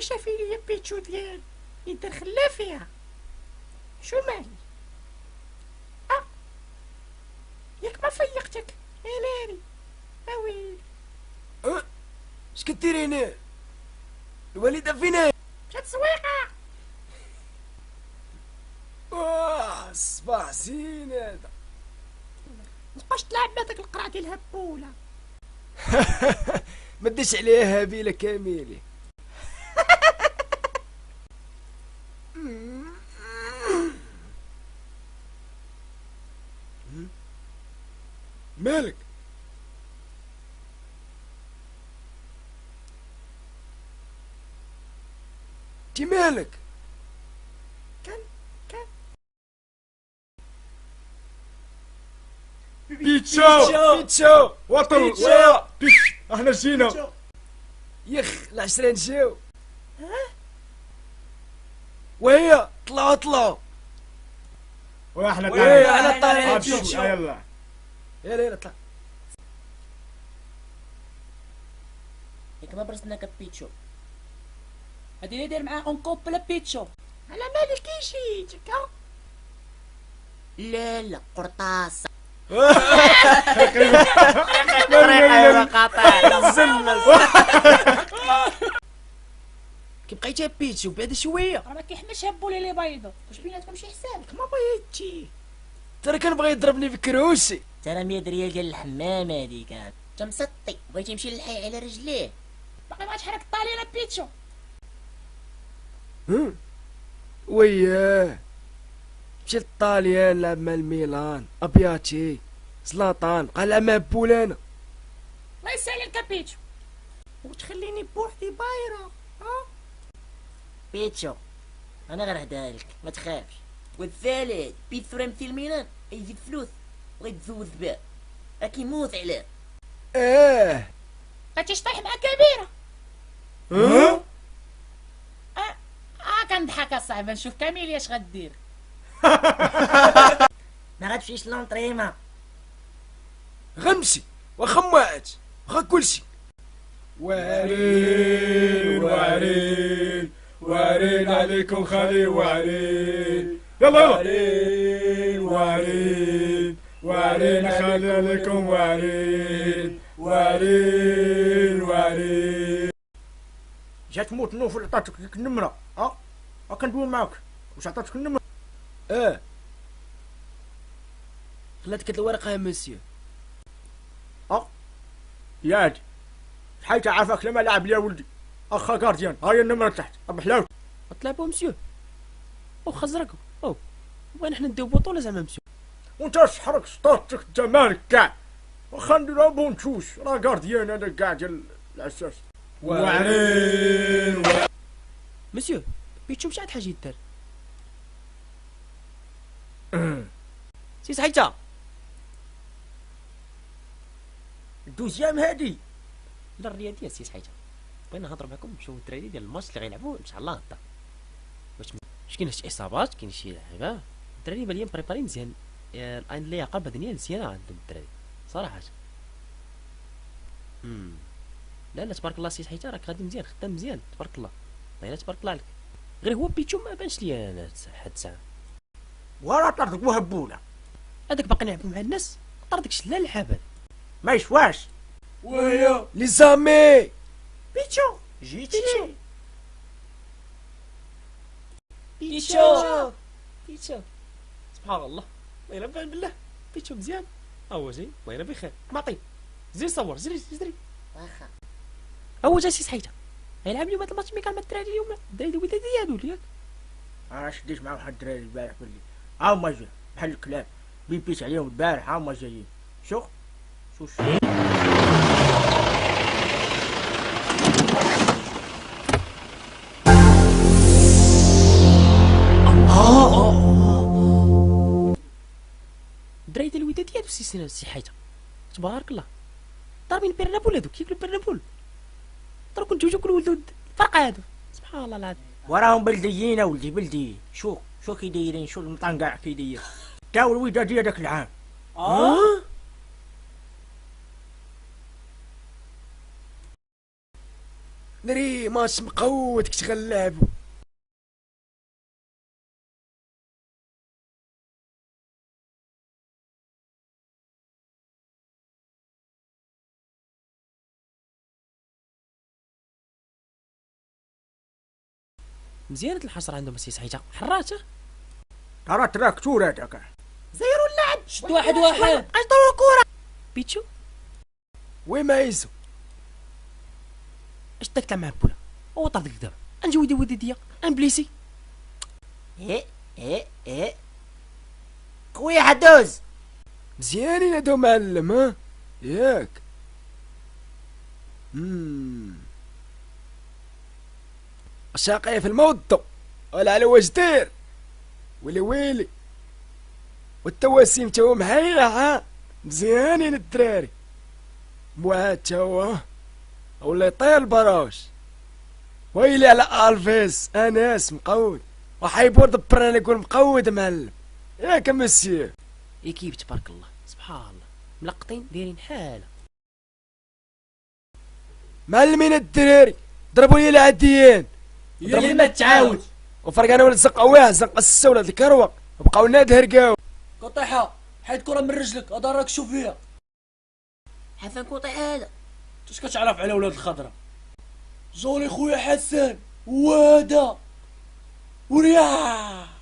شافي لي بيتشو ديالي يدير خلا فيها. شو مالي؟ ياك ما فيقتك يا ناري اويلي. اش كديري هنا؟ الوالده فينا؟ مشات سويقة. الصباح زين هذا. متبقاش تلعب مع داك القرع ديال الهبولة. ما ديش عليها هبيله كامله. مالك؟ انتي مالك؟ كان بيتشو بيتشو وطن بيتشو. ويا احنا جينا. يخ العشرة جاو. وهي طلعوا واحنا ويا انا طالع بيتشو بيتشو. يلا يلا طلع. ياك ما برسنا كبيتشو هادي اللي داير معاه اون كوبل بيتشو. على مالك كيجيتك ها؟ لا قرطاسه طريقة قاطع زلز. كي بقيتي بيتشو بعد شويه. راه ما كيحملش هبولي لي بيضو. واش بيناتكم شي حساب؟ ما بغيتي. ترى كان بغى يضربني بكروسي. ترى 100 ريال ديال الحمام هاديك انت مسطي بغيتي يمشي للحي على رجليه. باقي ما تحرك الطالي بيتشو. وياه مشي للطاليان لعب مع الميلان ابياتي زلاطان بقى لعب مع بولانا. الله يسالك بيتشو. وتخليني بوحدي بايرة ها؟ بيتشو انا غنهديها لك ما تخافش. والثالث بيتو راه مثل ميلان يجيب فلوس ويتزوج بها كيموت عليه. بغيتيش طيح مع كبيره؟ كنضحك اصاحبي نشوف كاميليا اش غدير. ما غتمشيش لونطريمون. غنمشي واخا موعد واخا كلشي. وارين وارين عليكم خالي وارين. يلا وارين خالي عليكم وارين. جات موت نوفل عطاتك ديك النمرة كندوي معاك. واش عطاتك النمرة؟ خلاتك هاد الورقه يا مسيو. ياد حيت عافاك لما لعب يا ولدي. اخا كارديان هاي النمرة تحت بحلاوت. طلعوا مسيو واخا زرقوا بغينا حنا نديو بطوله زعما مسيو. وانت شحرك سطاتك انت مالك كاع. واخا نديرو بونتوش راه كارديان هذا كاع ديال العساس. وارين مسيو بيتشو مشى عند حاجه يدار. سي سحيته الدوزيام هادي لا الرياضيه سي سحيته. بغينا نهضر معكم نشوفوا الدراري ديال الماتش اللي غيلعبوا ان شاء الله غدا. واش كاين شي اصابات كاين شي لعيبه الدراري بالين بريباري مزيان. الان اللياقه البدنيه مزيانه عندهم الدراري صراحه. لا تبارك الله سي حيته راك غادي مزيان خدام مزيان تبارك الله. والله تبارك الله عليك. غير هو بيتشو ما بانش ليا انا حد الساعه. ورا طردك وهبوله هذاك باقي نلعبوا مع الناس طردك شلا الحبل ما يشواش. ويا لي زامي بيتشو جيتي بيتشو سبحان الله. الله يربح بالله بيتشو مزيان هو زين الله يربي خير. معطي زير صور زري واخا هو جا سي سحيته غيلعب اليوم هاد الماتش مي كان مع الدراري اليوم. الدراري الوداد ديالو ياك انا شديت مع واحد الدراري البارح بالليل هاهما جا بحال الكلاب بيبيت عليهم البارح هاهما جايين. شوف الدراري ديال الوداد ديالو سي حيته تبارك الله. ضاربين بيرنابول هادو كياكلوا بيرنابول. ترى كنت جوج كل ولد الفرقه هادو سبحان الله العظيم. وراهم بلديين ولدي بلدي. شو كي دايرين شو المطنقع كي داير تاو الوداديه داك العام. دري ماتش مقود كنت غنلعبو. مزيانة الحصر عندهم السي حيجه حراته. ترى تراكتور هذاك. زيرو اللعب. شد واحد واحد. اشطروا الكرة. بيتشو وين ما يزو اش داك تلعب مع بولا هو طاح ديك دابا انجي ودي ديا انبليسي. ايه خويا حدوز. مزيانين هادو معلم ها ياك. شاقي في الموضة ولا على واش داير ويلي والتواسيم تاهو محيرة ها. مزيانين الدراري بوعاد تاهو ولا يطير البراش. ويلي على الفيس اناس مقود وحيبور دبر انا يكون مقود معلم ياك مسيو. ايكيب تبارك الله سبحان الله ملقطين دايرين حاله. معلمين الدراري ضربوا لي العاديين يلي ما تعاود. وفرق انا ولد زنقه واحد زنقه السوله ذيك الكروه وبقاو نادهرقاو. قطيحة حيد كرة من رجلك هذا راك شوف فيها. حسن قطيح هذا. اش كتعرف على ولاد الخضرة؟ جولي خويا حسن وهذا ورياح.